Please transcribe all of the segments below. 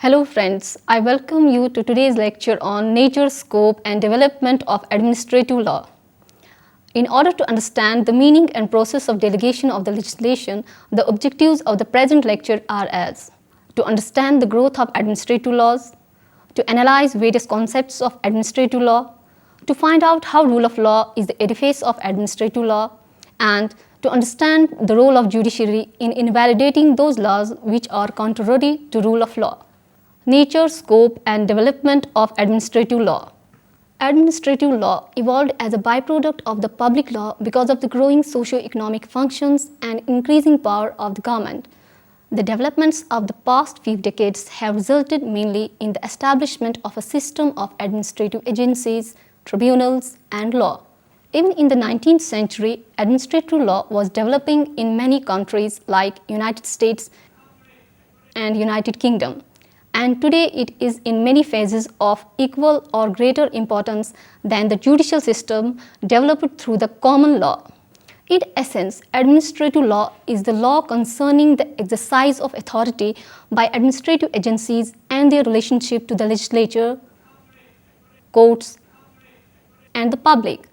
Hello friends, I welcome you to today's lecture on nature, scope and development of administrative law. In order to understand the meaning and process of delegation of the legislation, the objectives of the present lecture are as to understand the growth of administrative laws, to analyze various concepts of administrative law, to find out how rule of law is the edifice of administrative law, and to understand the role of judiciary in invalidating those laws which are contrary to rule of law. Nature, scope and development of administrative law. Administrative law evolved as a byproduct of the public law because of the growing socio-economic functions and increasing power of the government. The developments of the past few decades have resulted mainly in the establishment of a system of administrative agencies, tribunals, and law. Even in the 19th century, administrative law was developing in many countries like United States and United Kingdom. And today it is in many phases of equal or greater importance than the judicial system developed through the common law. In essence, administrative law is the law concerning the exercise of authority by administrative agencies and their relationship to the legislature, courts, and the public.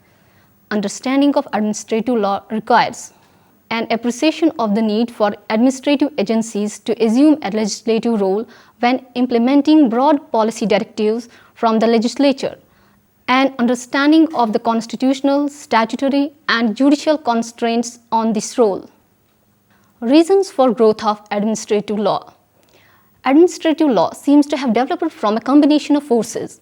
Understanding of administrative law requires an appreciation of the need for administrative agencies to assume a legislative role when implementing broad policy directives from the legislature, an understanding of the constitutional, statutory, and judicial constraints on this role. Reasons for growth of administrative law. Administrative law seems to have developed from a combination of forces.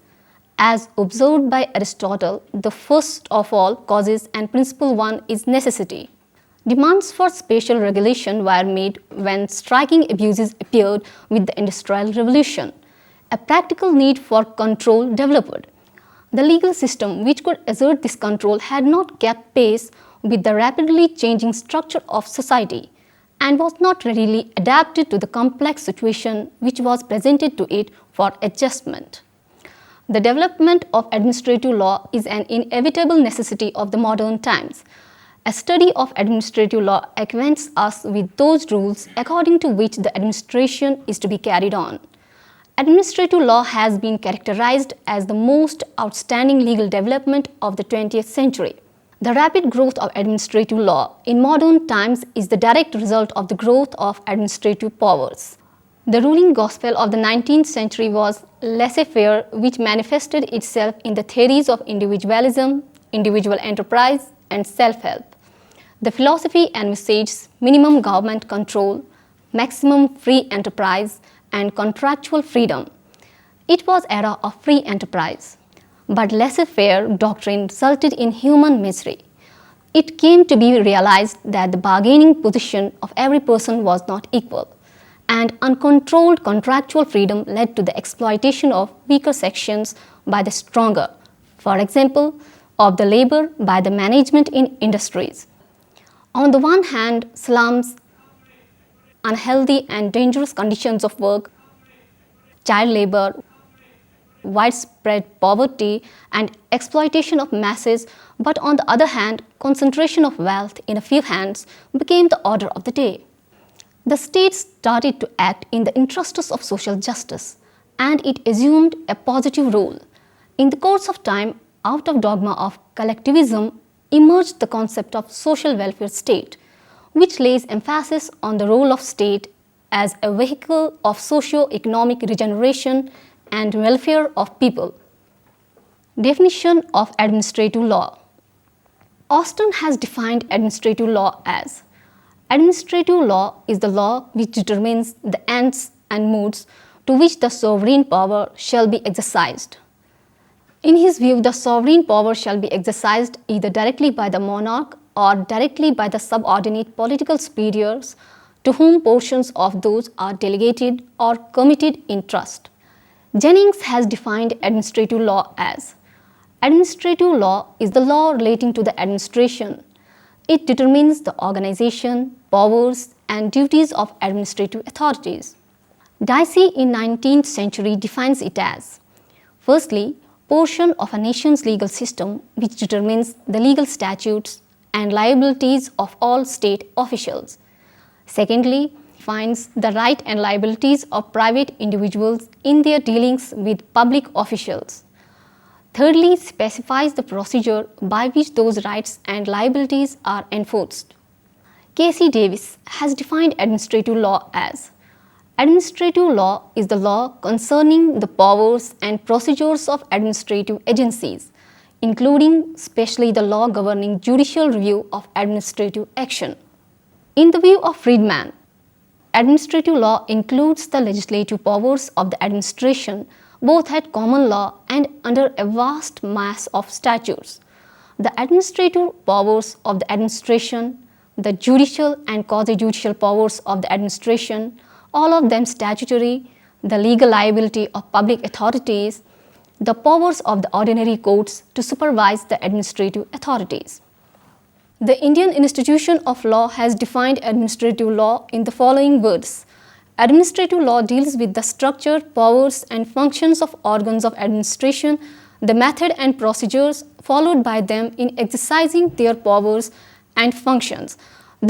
As observed by Aristotle, the first of all causes and principal one is necessity. Demands for spatial regulation were made when striking abuses appeared with the Industrial Revolution. A practical need for control developed. The legal system which could assert this control had not kept pace with the rapidly changing structure of society and was not readily adapted to the complex situation which was presented to it for adjustment. The development of administrative law is an inevitable necessity of the modern times. A study of administrative law acquaints us with those rules according to which the administration is to be carried on. Administrative law has been characterized as the most outstanding legal development of the 20th century. The rapid growth of administrative law in modern times is the direct result of the growth of administrative powers. The ruling gospel of the 19th century was laissez-faire, which manifested itself in the theories of individualism, individual enterprise, and self-help. The philosophy envisages minimum government control, maximum free enterprise, and contractual freedom. It was era of free enterprise, but laissez-faire doctrine resulted in human misery. It came to be realized that the bargaining position of every person was not equal, and uncontrolled contractual freedom led to the exploitation of weaker sections by the stronger, for example, of the labor by the management in industries. On the one hand, slums, unhealthy and dangerous conditions of work, child labor, widespread poverty and exploitation of masses, but on the other hand, concentration of wealth in a few hands became the order of the day. The state started to act in the interests of social justice, and it assumed a positive role. In the course of time, out of dogma of collectivism emerged the concept of social welfare state, which lays emphasis on the role of state as a vehicle of socio-economic regeneration and welfare of people. Definition of administrative law. Austin has defined administrative law as administrative law is the law which determines the ends and modes to which the sovereign power shall be exercised. In his view, the sovereign power shall be exercised either directly by the monarch or directly by the subordinate political superiors to whom portions of those are delegated or committed in trust. Jennings has defined administrative law as administrative law is the law relating to the administration. It determines the organization, powers, and duties of administrative authorities. Dicey in 19th century defines it as firstly, portion of a nation's legal system which determines the legal statutes and liabilities of all state officials. Secondly, defines the rights and liabilities of private individuals in their dealings with public officials. Thirdly, specifies the procedure by which those rights and liabilities are enforced. K.C. Davis has defined administrative law as: administrative law is the law concerning the powers and procedures of administrative agencies, including especially the law governing judicial review of administrative action. In the view of Friedman, administrative law includes the legislative powers of the administration, both at common law and under a vast mass of statutes. The administrative powers of the administration, the judicial and quasi-judicial powers of the administration, all of them statutory, the legal liability of public authorities, the powers of the ordinary courts to supervise the administrative authorities. The Indian Institution of Law has defined administrative law in the following words: administrative law deals with the structure, powers, and functions of organs of administration, the method and procedures followed by them in exercising their powers and functions,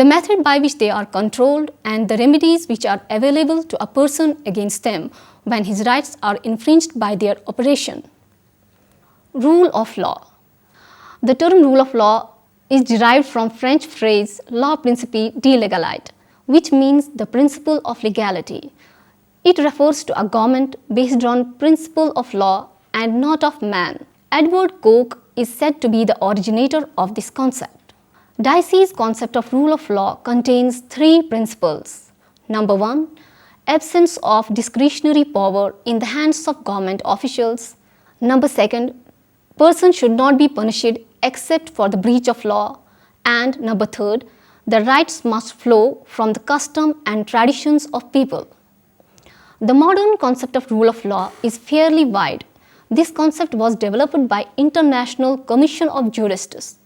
the method by which they are controlled, and the remedies which are available to a person against them when his rights are infringed by their operation. Rule of law. The term rule of law is derived from French phrase law principe de légalité, which means the principle of legality. It refers to a government based on principle of law and not of man. Edward Coke is said to be the originator of this concept. Dicey's concept of rule of law contains three principles. Number one, absence of discretionary power in the hands of government officials. Number second, person should not be punished except for the breach of law. And number third, the rights must flow from the custom and traditions of people. The modern concept of rule of law is fairly wide. This concept was developed by International Commission of Jurists.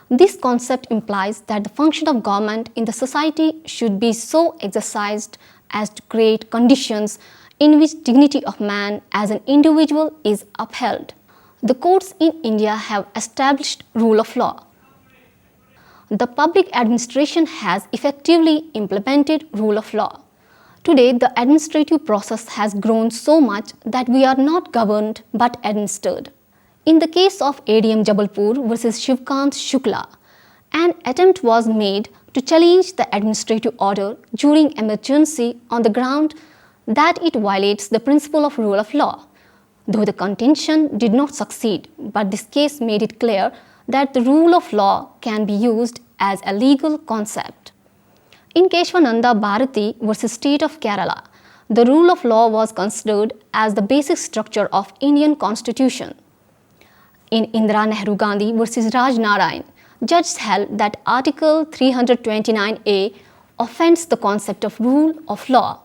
This concept implies that the function of government in the society should be so exercised as to create conditions in which dignity of man as an individual is upheld. The courts in India have established rule of law. The public administration has effectively implemented rule of law. Today, the administrative process has grown so much that we are not governed but administered. In the case of ADM Jabalpur versus Shivkant Shukla, an attempt was made to challenge the administrative order during emergency on the ground that it violates the principle of rule of law. Though the contention did not succeed, but this case made it clear that the rule of law can be used as a legal concept. In Keshwananda Bharati versus State of Kerala, the rule of law was considered as the basic structure of Indian Constitution. In Indira Nehru Gandhi versus Raj Narayan, judges held that Article 329A offends the concept of rule of law.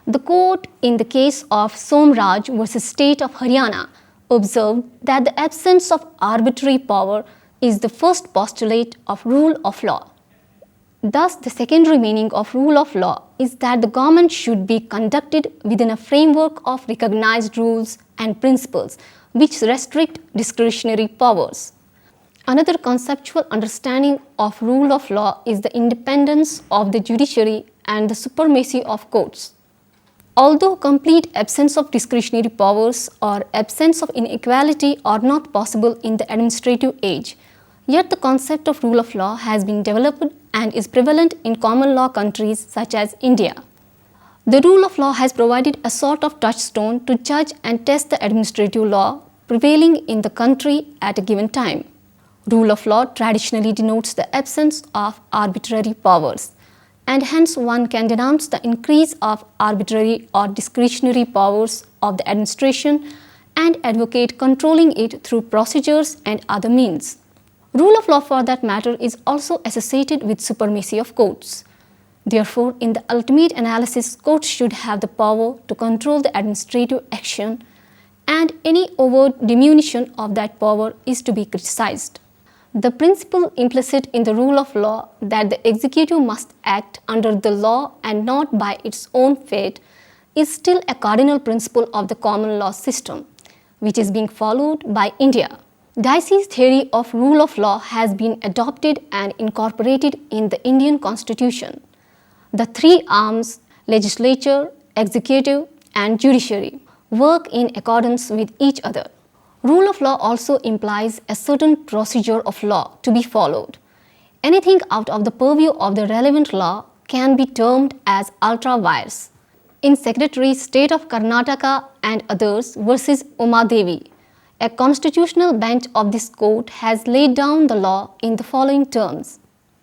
The court in the case of Somraj versus State of Haryana observed that the absence of arbitrary power is the first postulate of rule of law. Thus, the secondary meaning of rule of law is that the government should be conducted within a framework of recognized rules and principles which restrict discretionary powers. Another conceptual understanding of rule of law is the independence of the judiciary and the supremacy of courts. Although complete absence of discretionary powers or absence of inequality are not possible in the administrative age, yet the concept of rule of law has been developed and is prevalent in common law countries such as India. The rule of law has provided a sort of touchstone to judge and test the administrative law prevailing in the country at a given time. Rule of law traditionally denotes the absence of arbitrary powers, and hence one can denounce the increase of arbitrary or discretionary powers of the administration and advocate controlling it through procedures and other means. Rule of law, for that matter, is also associated with supremacy of courts. Therefore, in the ultimate analysis, courts should have the power to control the administrative action, and any overt diminution of that power is to be criticized. The principle implicit in the rule of law that the executive must act under the law and not by its own fate is still a cardinal principle of the common law system, which is being followed by India. Dicey's theory of rule of law has been adopted and incorporated in the Indian Constitution. The three arms, legislature, executive, and judiciary, work in accordance with each other. Rule of law also implies a certain procedure of law to be followed. Anything out of the purview of the relevant law can be termed as ultra vires. In Secretary State of Karnataka and others versus Umadevi, a constitutional bench of this court has laid down the law in the following terms.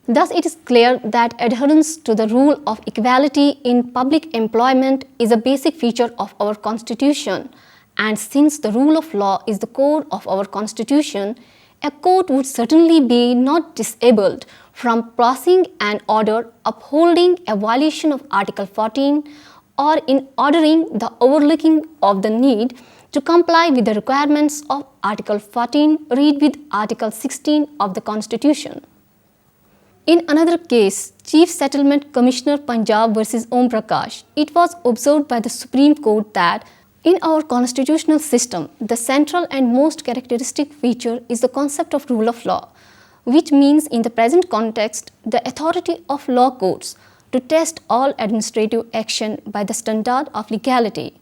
Thus, it is clear that adherence to the rule of equality in public employment is a basic feature of our Constitution, and since the rule of law is the core of our Constitution, a court would certainly be not disabled from passing an order upholding a violation of Article 14 or in ordering the overlooking of the need to comply with the requirements of Article 14 read with Article 16 of the Constitution. In another case, Chief Settlement Commissioner Punjab versus Om Prakash, it was observed by the Supreme Court that in our constitutional system, the central and most characteristic feature is the concept of rule of law, which means in the present context, the authority of law courts to test all administrative action by the standard of legality.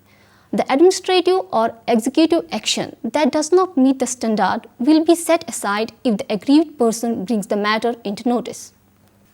The administrative or executive action that does not meet the standard will be set aside if the aggrieved person brings the matter into notice.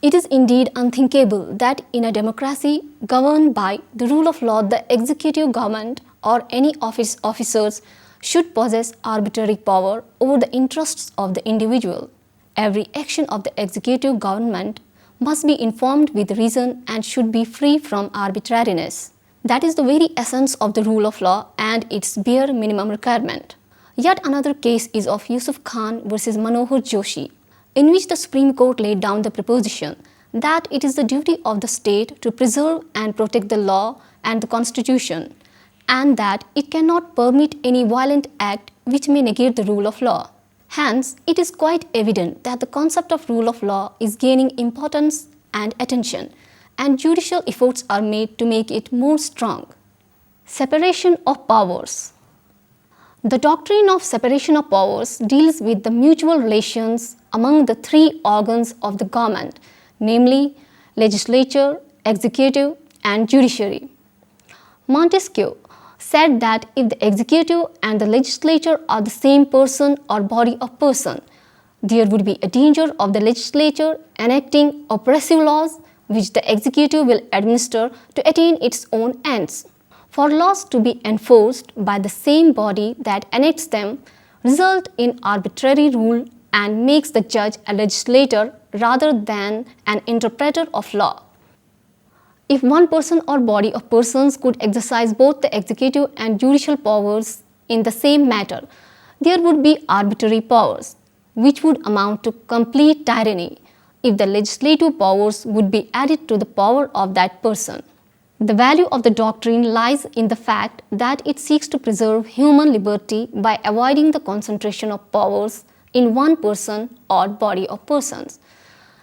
It is indeed unthinkable that in a democracy governed by the rule of law, the executive government or any officers should possess arbitrary power over the interests of the individual. Every action of the executive government must be informed with reason and should be free from arbitrariness. That is the very essence of the rule of law and its bare minimum requirement. Yet another case is of Yusuf Khan versus Manohar Joshi, in which the Supreme Court laid down the proposition that it is the duty of the state to preserve and protect the law and the Constitution, and that it cannot permit any violent act which may negate the rule of law. Hence, it is quite evident that the concept of rule of law is gaining importance and attention, and judicial efforts are made to make it more strong. Separation of powers. The doctrine of separation of powers deals with the mutual relations among the three organs of the government, namely legislature, executive, and judiciary. Montesquieu said that if the executive and the legislature are the same person or body of person, there would be a danger of the legislature enacting oppressive laws which the executive will administer to attain its own ends. For laws to be enforced by the same body that enacts them result in arbitrary rule and makes the judge a legislator rather than an interpreter of law. If one person or body of persons could exercise both the executive and judicial powers in the same matter, there would be arbitrary powers, which would amount to complete tyranny if the legislative powers would be added to the power of that person. The value of the doctrine lies in the fact that it seeks to preserve human liberty by avoiding the concentration of powers in one person or body of persons.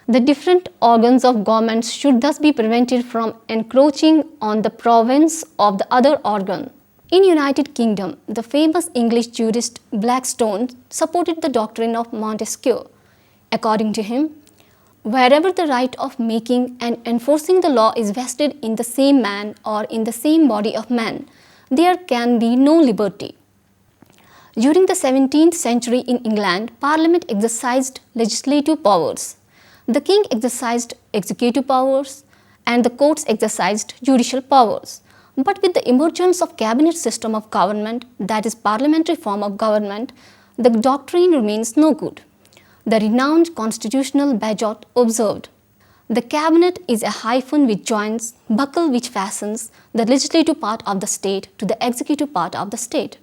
The different organs of government should thus be prevented from encroaching on the province of the other organ. In United Kingdom, the famous English jurist Blackstone supported the doctrine of Montesquieu. According to him, wherever the right of making and enforcing the law is vested in the same man or in the same body of men, there can be no liberty. During the 17th century in England, Parliament exercised legislative powers. The king exercised executive powers and the courts exercised judicial powers. But with the emergence of cabinet system of government, that is parliamentary form of government, the doctrine remains no good. The renowned constitutional Bagehot observed, "The cabinet is a hyphen which joins, buckle which fastens the legislative part of the state to the executive part of the state."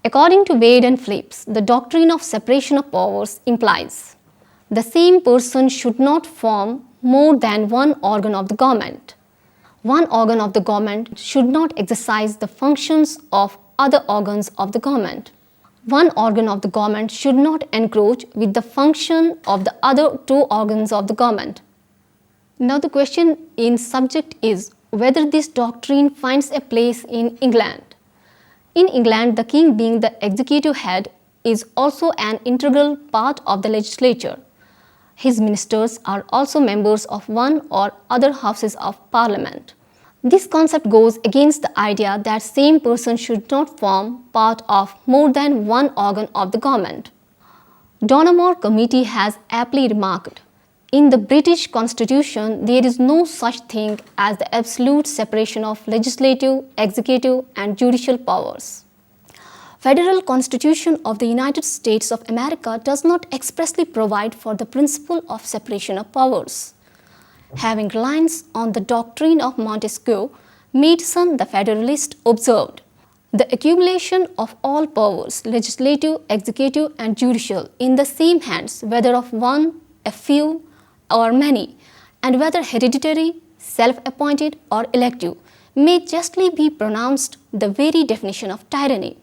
According to Wade and Phillips, the doctrine of separation of powers implies the same person should not form more than one organ of the government. One organ of the government should not exercise the functions of other organs of the government. One organ of the government should not encroach with the function of the other two organs of the government. Now the question in subject is whether this doctrine finds a place in England. In England, the king being the executive head is also an integral part of the legislature. His ministers are also members of one or other houses of parliament. This concept goes against the idea that same person should not form part of more than one organ of the government. Donoughmore Committee has aptly remarked, in the British Constitution, there is no such thing as the absolute separation of legislative, executive and judicial powers. Federal Constitution of the United States of America does not expressly provide for the principle of separation of powers. Having reliance on the doctrine of Montesquieu, Madison the Federalist observed, the accumulation of all powers, legislative, executive and judicial, in the same hands, whether of one, a few, or many, and whether hereditary, self-appointed or elective, may justly be pronounced the very definition of tyranny.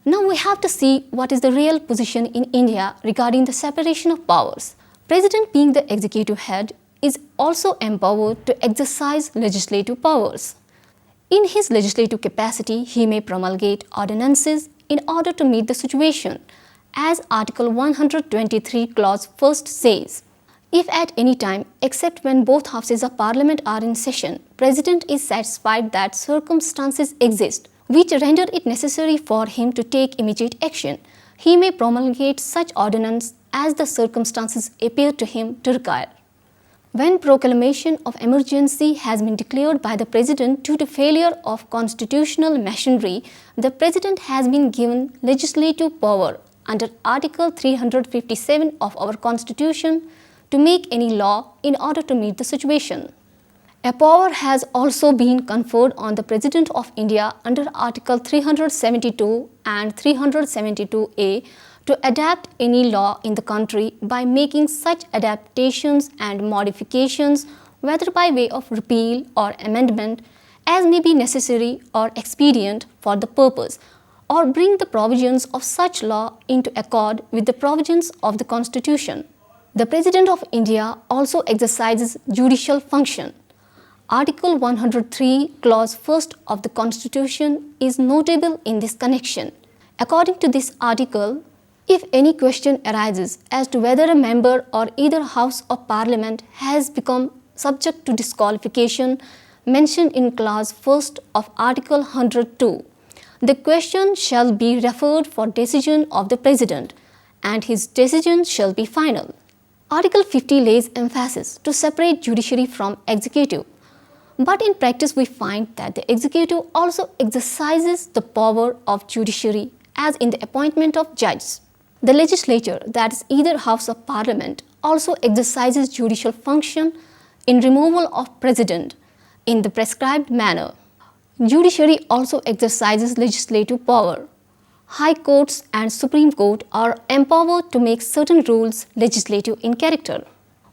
Now we have to see what is the real position in India regarding the separation of powers. President, being the executive head, is also empowered to exercise legislative powers. In his legislative capacity, he may promulgate ordinances in order to meet the situation, as Article 123 Clause 1 says. If at any time, except when both houses of parliament are in session, President is satisfied that circumstances exist which render it necessary for him to take immediate action, he may promulgate such ordinance as the circumstances appear to him to require. When proclamation of emergency has been declared by the President due to failure of constitutional machinery, the President has been given legislative power under Article 357 of our Constitution to make any law in order to meet the situation. A power has also been conferred on the President of India under Article 372 and 372A to adapt any law in the country by making such adaptations and modifications, whether by way of repeal or amendment, as may be necessary or expedient for the purpose, or bring the provisions of such law into accord with the provisions of the Constitution. The President of India also exercises judicial function. Article 103, Clause 1 of the Constitution is notable in this connection. According to this article, if any question arises as to whether a member or either House of Parliament has become subject to disqualification mentioned in Clause 1 of Article 102, the question shall be referred for decision of the President, and his decision shall be final. Article 50 lays emphasis to separate judiciary from executive. But in practice we find that the executive also exercises the power of judiciary as in the appointment of judges. The legislature, that is either House of Parliament, also exercises judicial function in removal of President in the prescribed manner. Judiciary also exercises legislative power. High courts and Supreme Court are empowered to make certain rules legislative in character.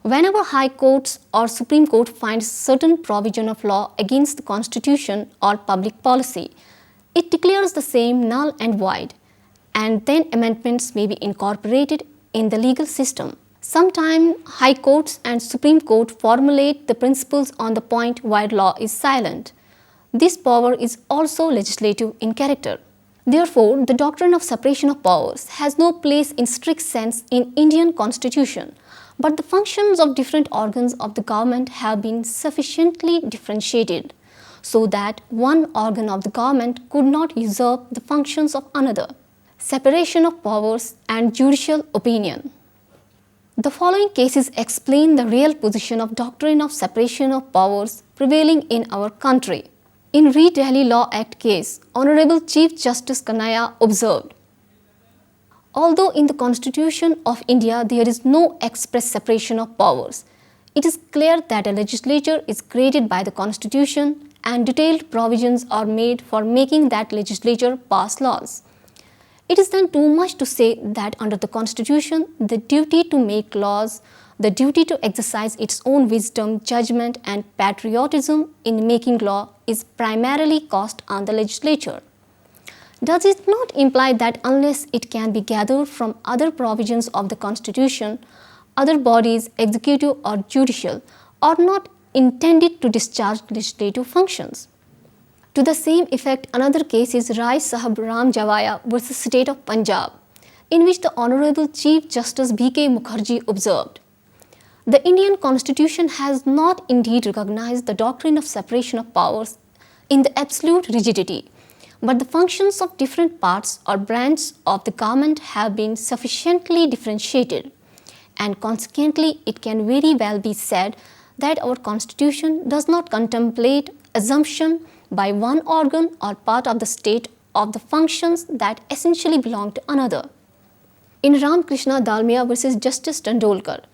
Whenever High Courts or Supreme Court finds certain provision of law against the Constitution or public policy, it declares the same null and void, and then amendments may be incorporated in the legal system. Sometimes High Courts and Supreme Court formulate the principles on the point while law is silent. This power is also legislative in character. Therefore, the doctrine of separation of powers has no place in strict sense in Indian Constitution, but the functions of different organs of the government have been sufficiently differentiated so that one organ of the government could not usurp the functions of another. Separation of powers and judicial opinion. The following cases explain the real position of doctrine of separation of powers prevailing in our country. In Re-Delhi Law Act case, Honorable Chief Justice Kanaya observed, although in the Constitution of India there is no express separation of powers, it is clear that a legislature is created by the Constitution and detailed provisions are made for making that legislature pass laws. It is then too much to say that under the Constitution, the duty to make laws, the duty to exercise its own wisdom, judgment and patriotism in making law is primarily cast on the legislature. Does it not imply that unless it can be gathered from other provisions of the Constitution, other bodies, executive or judicial, are not intended to discharge legislative functions? To the same effect, another case is Rai Sahab Ram Javaya versus State of Punjab, in which the Honorable Chief Justice B.K. Mukherjee observed, The Indian Constitution has not indeed recognized the doctrine of separation of powers in the absolute rigidity, but the functions of different parts or branches of the government have been sufficiently differentiated, and consequently it can very well be said that our Constitution does not contemplate assumption by one organ or part of the state of the functions that essentially belong to another. In Ramakrishna Dalmia versus Justice Tendolkar,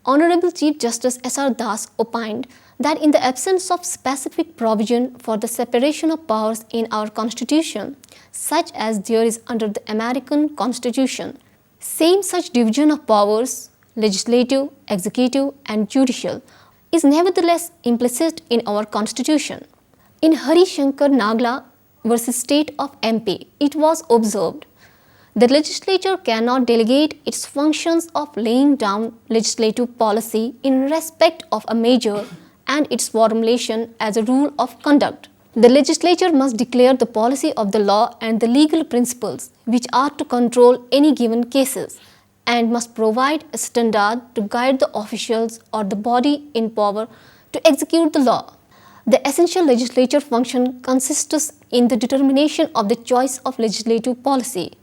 Honorable Chief Justice S.R. Das opined that in the absence of specific provision for the separation of powers in our Constitution, such as there is under the American Constitution, same such division of powers, legislative, executive, and judicial, is nevertheless implicit in our Constitution. In Hari Shankar Nagla versus State of MP, it was observed the legislature cannot delegate its functions of laying down legislative policy in respect of a measure and its formulation as a rule of conduct. The legislature must declare the policy of the law and the legal principles which are to control any given cases, and must provide a standard to guide the officials or the body in power to execute the law. The essential legislature function consists in the determination of the choice of legislative policy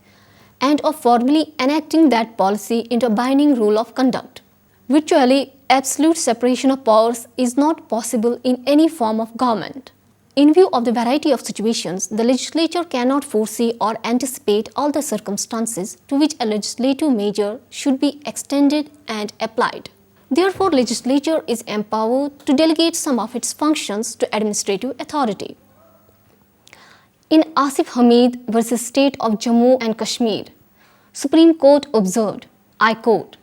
and of formally enacting that policy into a binding rule of conduct. Virtually, absolute separation of powers is not possible in any form of government. In view of the variety of situations, the legislature cannot foresee or anticipate all the circumstances to which a legislative measure should be extended and applied. Therefore, legislature is empowered to delegate some of its functions to administrative authority. In Asif Hamid versus State of Jammu and Kashmir, Supreme Court observed, I quote,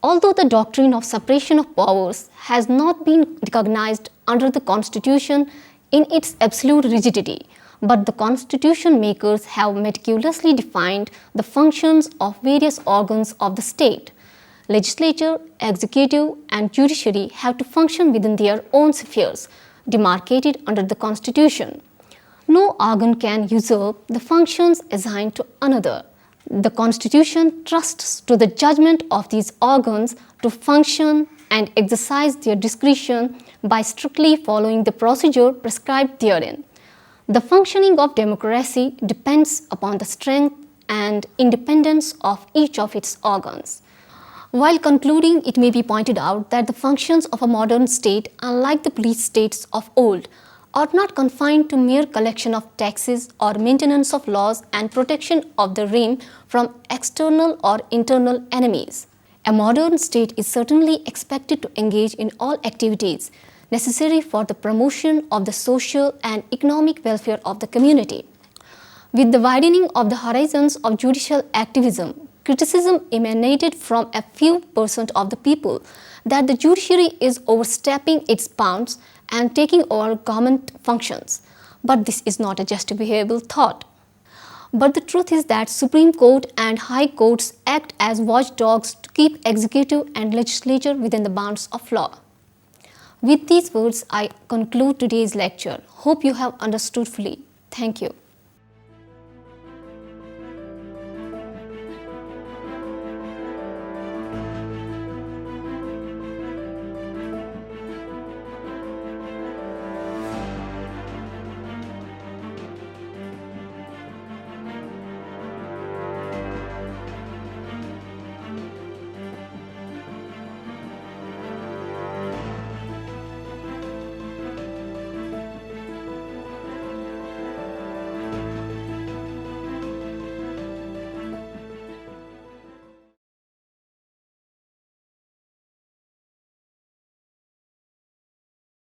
although the doctrine of separation of powers has not been recognized under the Constitution in its absolute rigidity, but the Constitution makers have meticulously defined the functions of various organs of the state. Legislature, executive, and judiciary have to function within their own spheres, demarcated under the Constitution. No organ can usurp the functions assigned to another. The Constitution trusts to the judgment of these organs to function and exercise their discretion by strictly following the procedure prescribed therein. The functioning of democracy depends upon the strength and independence of each of its organs. While concluding, it may be pointed out that the functions of a modern state, unlike the police states of old, are not confined to mere collection of taxes or maintenance of laws and protection of the realm from external or internal enemies. A modern state is certainly expected to engage in all activities necessary for the promotion of the social and economic welfare of the community. With the widening of the horizons of judicial activism, criticism emanated from a few % of the people that the judiciary is overstepping its bounds and taking over government functions. But this is not a justifiable thought. But the truth is that Supreme Court and High Courts act as watchdogs to keep executive and legislature within the bounds of law. With these words, I conclude today's lecture. Hope you have understood fully. Thank you.